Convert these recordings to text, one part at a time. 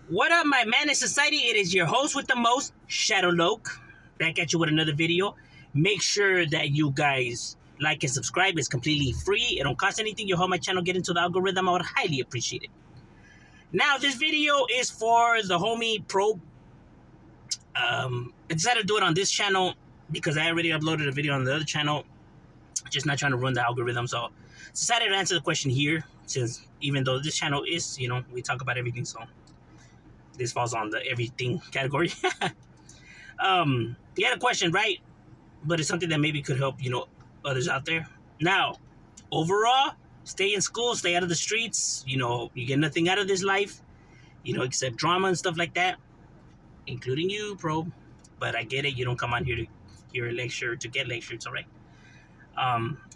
What up, my man in society? It is your host with the most, Shadow Loke, back at you with another video. Make sure that you guys like and subscribe. It's completely free. It don't cost anything. You help my channel get into the algorithm. I would highly appreciate it. Now, this video is for the homie Probe. I decided to do it on this channel because I already uploaded a video on the other channel. Just not trying to ruin the algorithm. So, decided to answer the question here, since even though this channel is, we talk about everything. So, this falls on the everything category. You had a question, right? But it's something that maybe could help, others out there. Now, overall, stay in school, stay out of the streets. You get nothing out of this life, except drama and stuff like that, including you, Probe. But I get it. You don't come on here to hear a lecture, to get lectured. It's all right.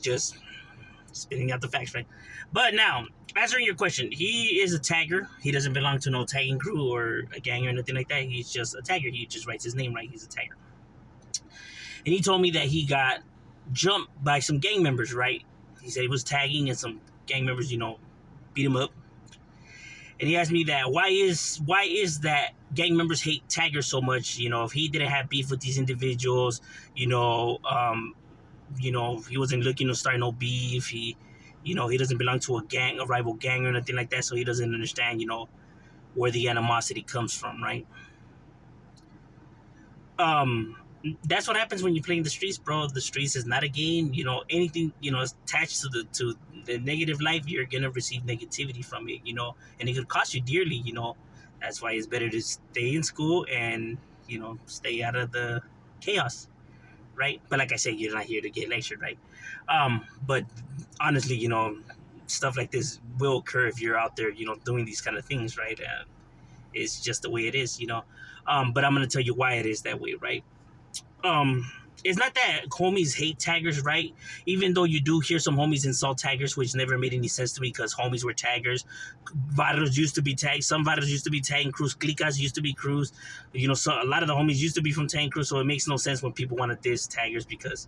Just spitting out the facts, right? But now, answering your question, he is a tagger. He doesn't belong to no tagging crew or a gang or anything like that. He's just a tagger. He just writes his name right. He's a tagger. And he told me that he got jumped by some gang members, right? He said he was tagging and some gang members, beat him up. And he asked me that why is that gang members hate taggers so much? If he didn't have beef with these individuals, he wasn't looking to start no beef. He doesn't belong to a rival gang or anything like that, so he doesn't understand, where the animosity comes from, right? That's what happens when you play in the streets, bro. The streets is not a game. Anything, attached to the negative life, you're gonna receive negativity from it, and it could cost you dearly, That's why it's better to stay in school and, stay out of the chaos. Right? But like I said, you're not here to get lectured, right? But honestly, stuff like this will occur if you're out there, doing these kind of things, right? It's just the way it is, But I'm going to tell you why it is that way, right? It's not that homies hate taggers, right? Even though you do hear some homies insult taggers, which never made any sense to me because homies were taggers. Vatos used to be tagged. Some vatos used to be tagging crews. Clicas used to be crews. So a lot of the homies used to be from tagging crews, so it makes no sense when people want to diss taggers because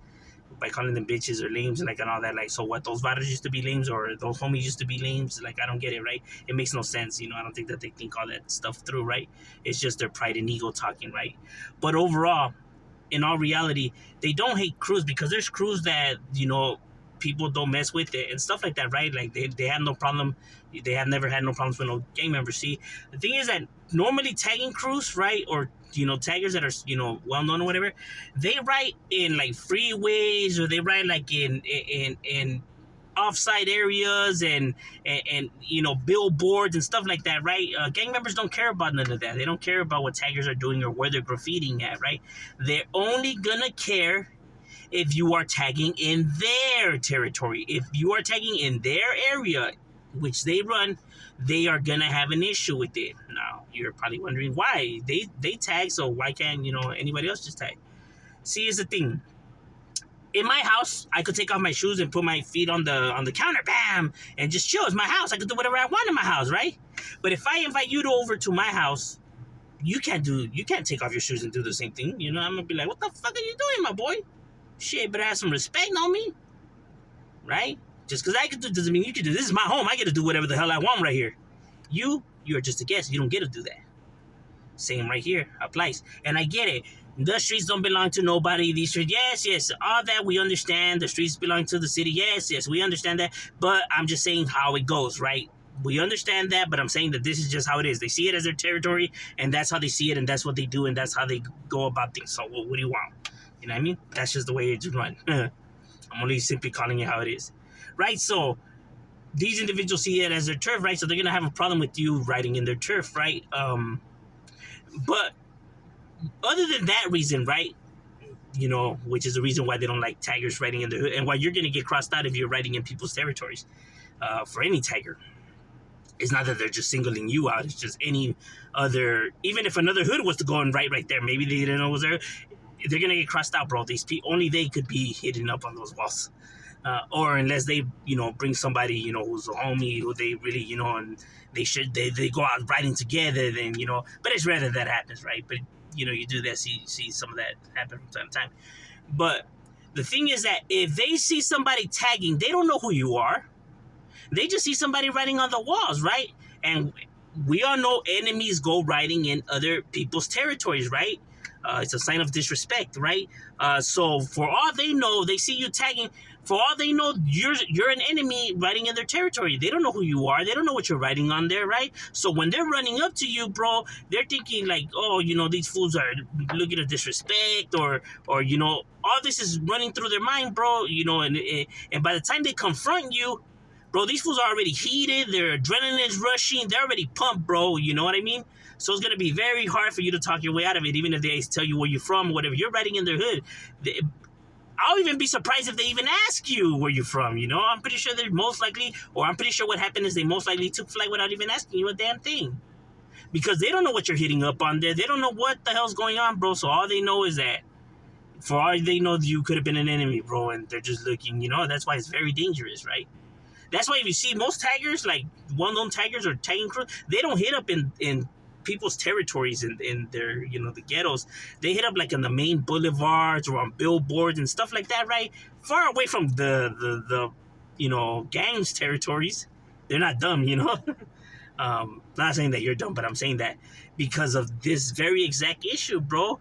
by calling them bitches or lames and all that, so what, those vatos used to be lames or those homies used to be lames? I don't get it, right? It makes no sense, I don't think that they think all that stuff through, right? It's just their pride and ego talking, right? But overall, in all reality, they don't hate crews because there's crews that, people don't mess with it and stuff like that, right? They have no problem. They have never had no problems with no gang members. See, the thing is that normally tagging crews, right? Or, taggers that are, well known or whatever, they write in freeways or they write in offside areas and billboards and stuff like that, right? Gang members don't care about none of that. They don't care about what taggers are doing or where they're graffitiing at, right? They're only gonna care if you are tagging in their territory. If you are tagging in their area, which they run, they are gonna have an issue with it. Now, you're probably wondering why. They tag, so why can't, anybody else just tag? See, here's the thing. In my house, I could take off my shoes and put my feet on the counter, bam, and just chill. It's my house. I could do whatever I want in my house, right? But if I invite you over to my house, you can't take off your shoes and do the same thing. I'm gonna be like, what the fuck are you doing, my boy? Shit, better have some respect on me, right? Just because I can do doesn't mean you can do. This is my home. I get to do whatever the hell I want right here. You're just a guest. You don't get to do that. Same right here applies, and I get it. The streets don't belong to nobody. These streets, yes, all that we understand. The streets belong to the city. Yes, we understand that. But I'm just saying how it goes, right? We understand that, but I'm saying that this is just how it is. They see it as their territory, and that's how they see it, and that's what they do, and that's how they go about things. So what do you want? You know what I mean? That's just the way it's run. I'm only simply calling it how it is, right? So these individuals see it as their turf, right? So they're gonna have a problem with you riding in their turf, right? But other than that reason, right, which is the reason why they don't like taggers riding in the hood and why you're going to get crossed out if you're riding in people's territories, for any tagger. It's not that they're just singling you out. It's just any other, even if another hood was to go and right there, maybe they didn't know it was there, they're going to get crossed out, bro. Only they could be hidden up on those walls. Or unless they, bring somebody, who's a homie, who they really, and they go out riding together, then, but it's rare that happens, right? But, you do that, see some of that happen from time to time. But the thing is that if they see somebody tagging, they don't know who you are. They just see somebody writing on the walls, right? And we all know enemies go riding in other people's territories, right? It's a sign of disrespect, right? So for all they know, they see you tagging. For all they know, you're an enemy riding in their territory. They don't know who you are. They don't know what you're riding on there, right? So when they're running up to you, bro, they're thinking like, oh, these fools are looking at disrespect, or all this is running through their mind, bro. And by the time they confront you, bro, these fools are already heated. Their adrenaline is rushing. They're already pumped, bro. You know what I mean? So it's gonna be very hard for you to talk your way out of it, even if they tell you where you're from, whatever. You're riding in their hood. I'll even be surprised if they even ask you where you're from. I'm pretty sure they're most likely, or I'm pretty sure what happened is they most likely took flight without even asking you a damn thing, because they don't know what you're hitting up on there. They don't know what the hell's going on, bro. So all they know is that, for all they know, you could have been an enemy, bro, and they're just looking. That's why it's very dangerous, right? That's why if you see most taggers, like well-known taggers or tagging crews, they don't hit up in people's territories in their, the ghettos. They hit up like on the main boulevards or on billboards and stuff like that, right? Far away from the gangs territories. They're not dumb. Not saying that you're dumb, but I'm saying that because of this very exact issue, bro.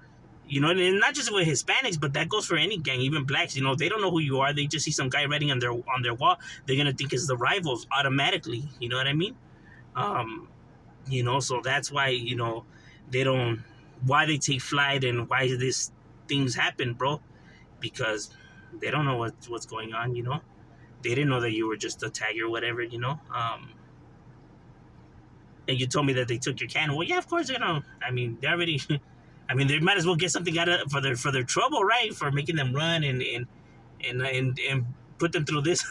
And not just with Hispanics, but that goes for any gang, even blacks. They don't know who you are. They just see some guy writing on their wall. They're gonna think it's the rivals automatically. You know what I mean? So that's why they don't. Why they take flight and why these things happen, bro? Because they don't know what's going on. They didn't know that you were just a tagger or whatever. And you told me that they took your can. Well, yeah, of course they don't. I mean, they already. I mean, they might as well get something out of for their trouble, right? For making them run and put them through this.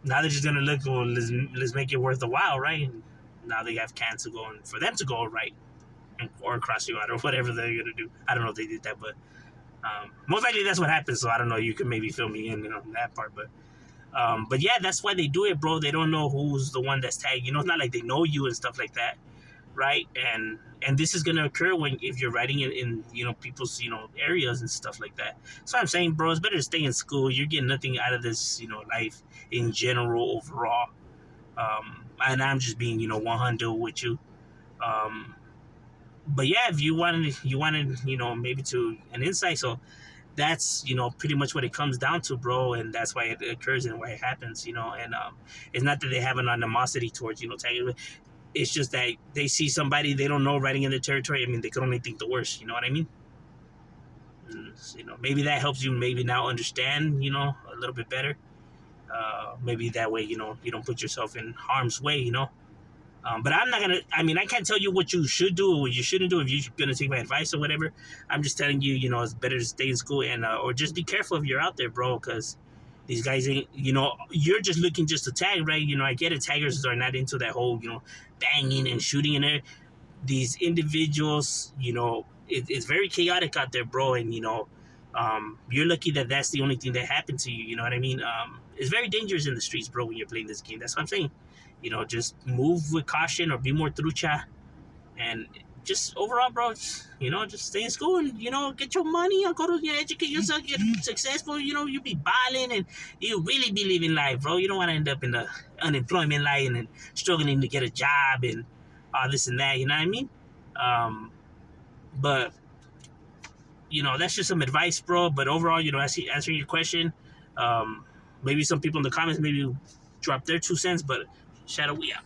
Now they're just gonna look. Well, let's make it worth the while, right? Now they have cans to go and for them to go right or cross you out or whatever they're gonna do. I don't know if they did that, but most likely that's what happened. So I don't know. You can maybe fill me in on that part, but yeah, that's why they do it, bro. They don't know who's the one that's tagged. It's not like they know you and stuff like that, right? And this is gonna occur if you're riding in people's areas and stuff like that. So I'm saying, bro, it's better to stay in school. You're getting nothing out of this life in general overall. And I'm just being 100 with you. But yeah, if you wanted maybe to an insight, so that's pretty much what it comes down to, bro, and that's why it occurs and why it happens, and it's not that they have an animosity towards tagging. It's just that they see somebody they don't know riding in their territory. I mean, they could only think the worst. You know what I mean? Maybe that helps you maybe now understand, a little bit better. Maybe that way, you don't put yourself in harm's way, But I'm not gonna. I mean, I can't tell you what you should do or what you shouldn't do if you're gonna take my advice or whatever. I'm just telling you, it's better to stay in school and or just be careful if you're out there, bro, because these guys ain't. You're just looking just to tag, right? I get it. Taggers are not into that whole, banging and shooting in there. These individuals, it's very chaotic out there, bro, and you're lucky that that's the only thing that happened to you. You know what I mean? It's very dangerous in the streets, bro, when you're playing this game. That's what I'm saying. Just move with caution or be more trucha, and just overall, bro, just stay in school and get your money or go to educate yourself, get successful. You be balling and you really be living life, bro. You don't want to end up in the unemployment line and struggling to get a job and all this and that. You know what I mean? But that's just some advice, bro. But overall, answering your question, maybe some people in the comments maybe drop their 2 cents, but Shadow, we out.